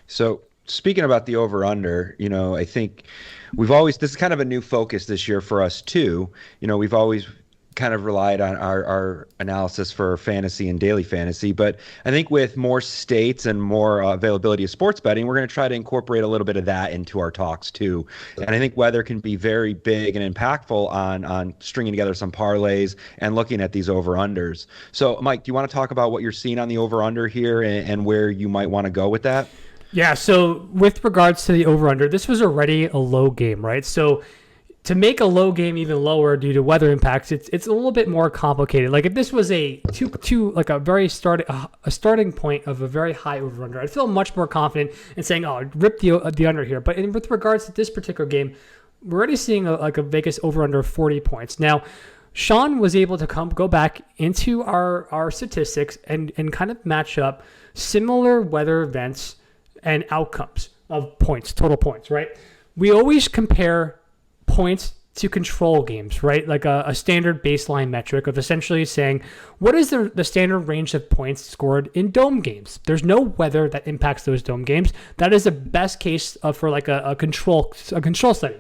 So speaking about the over under, I think this is kind of a new focus this year for us too. We've always kind of relied on our analysis for fantasy and daily fantasy, but I think with more states and more availability of sports betting, we're going to try to incorporate a little bit of that into our talks too. And I think weather can be very big and impactful on stringing together some parlays and looking at these over unders. So, Mike, do you want to talk about what you're seeing on the over under here and where you might want to go with that? Yeah, so with regards to the over-under, this was already a low game, right? So to make a low game even lower due to weather impacts, it's a little bit more complicated. Like if this was a like a starting point of a very high over-under, I'd feel much more confident in saying, oh, rip the under here. But with regards to this particular game, we're already seeing a Vegas over-under of 40 points. Now, Sean was able to go back into our statistics and kind of match up similar weather events and outcomes of points, total points, right? We always compare points to control games, right? Like a standard baseline metric of essentially saying, what is the standard range of points scored in dome games? There's no weather that impacts those dome games. That is the best case for like a control study.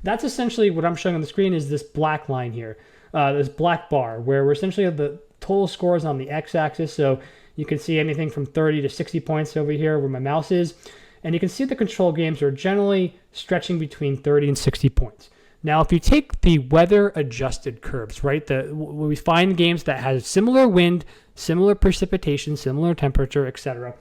That's essentially what I'm showing on the screen is this black line here, this black bar, where we're essentially have the total scores on the x-axis. So you can see anything from 30 to 60 points over here where my mouse is. And you can see the control games are generally stretching between 30 and 60 points. Now, if you take the weather-adjusted curves, right, we find games that have similar wind, similar precipitation, similar temperature, etc.,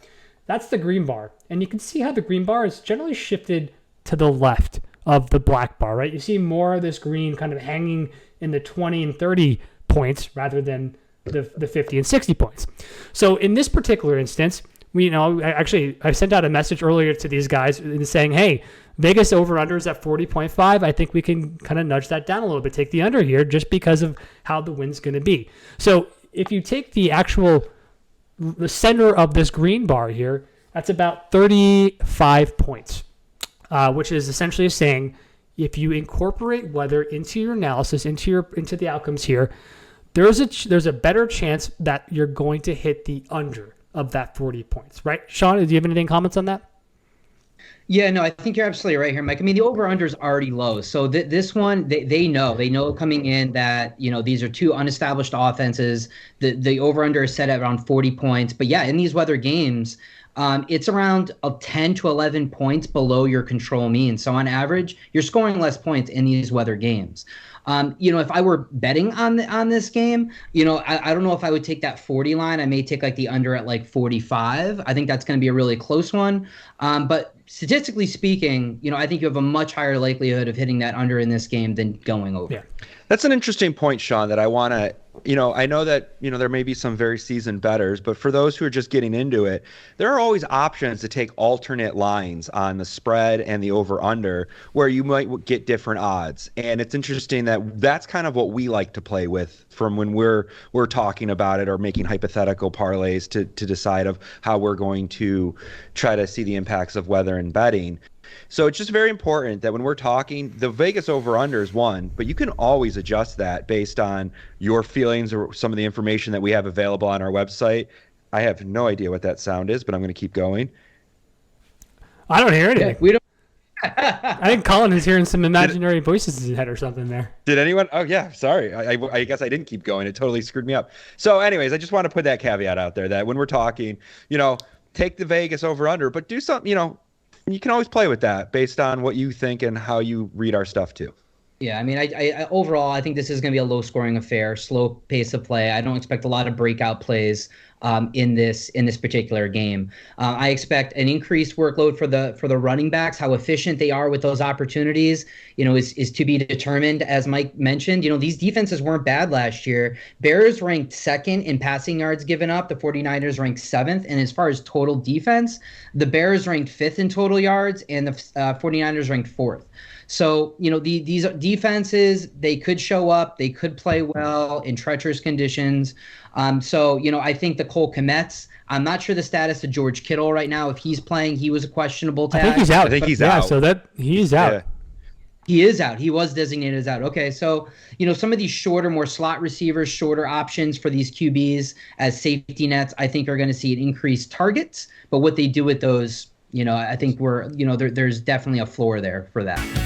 that's the green bar. And you can see how the green bar is generally shifted to the left of the black bar, right? You see more of this green kind of hanging in the 20 and 30 points rather than the 50 and 60 points. So in this particular instance, I sent out a message earlier to these guys saying, hey, Vegas over-under is at 40.5. I think we can kind of nudge that down a little bit, take the under here just because of how the wind's going to be. So if you take the center of this green bar here, that's about 35 points, which is essentially saying if you incorporate weather into your analysis, into the outcomes here, there's a better chance that you're going to hit the under of that 40 points, right? Sean, do you have anything comments on that? Yeah, no, I think you're absolutely right here, Mike. I mean, the over-under is already low. So this one, they know coming in that, these are two unestablished offenses. The over-under is set at around 40 points. But yeah, in these weather games, it's around 10 to 11 points below your control mean. So on average, you're scoring less points in these weather games. If I were betting on this game, I don't know if I would take that 40 line. I may take like the under at like 45. I think that's going to be a really close one. But statistically speaking, I think you have a much higher likelihood of hitting that under in this game than going over. Yeah. That's an interesting point, Sean, that I want to, I know that, there may be some very seasoned bettors, but for those who are just getting into it, there are always options to take alternate lines on the spread and the over-under where you might get different odds. And it's interesting that that's kind of what we like to play with from when we're talking about it or making hypothetical parlays to decide of how we're going to try to see the impacts of weather and betting. So it's just very important that when we're talking, the Vegas over-under is one, but you can always adjust that based on your feelings or some of the information that we have available on our website. I have no idea what that sound is, but I'm going to keep going. I don't hear anything. Yeah, we don't. I think Colin is hearing some imaginary voices in his head or something there. Did anyone? Oh, yeah. Sorry. I guess I didn't keep going. It totally screwed me up. So anyways, I just want to put that caveat out there that when we're talking, take the Vegas over-under, but do something, you can always play with that based on what you think and how you read our stuff too. Yeah, I mean, I overall, I think this is going to be a low-scoring affair, slow pace of play. I don't expect a lot of breakout plays in this particular game. I expect an increased workload for the running backs. How efficient they are with those opportunities, is to be determined. As Mike mentioned, these defenses weren't bad last year. Bears ranked second in passing yards given up. The 49ers ranked seventh. And as far as total defense, the Bears ranked fifth in total yards, and the 49ers ranked fourth. So, these defenses, they could show up, they could play well in treacherous conditions. I think the Cole Kmets, I'm not sure the status of George Kittle right now. If he's playing, he was a questionable tag. I think he's out. I think he's out. So he's out. Yeah. He is out. He was designated as out. Okay, so, some of these shorter, more slot receivers, shorter options for these QBs as safety nets, I think are going to see an increased targets. But what they do with those I think there's definitely a floor there for that.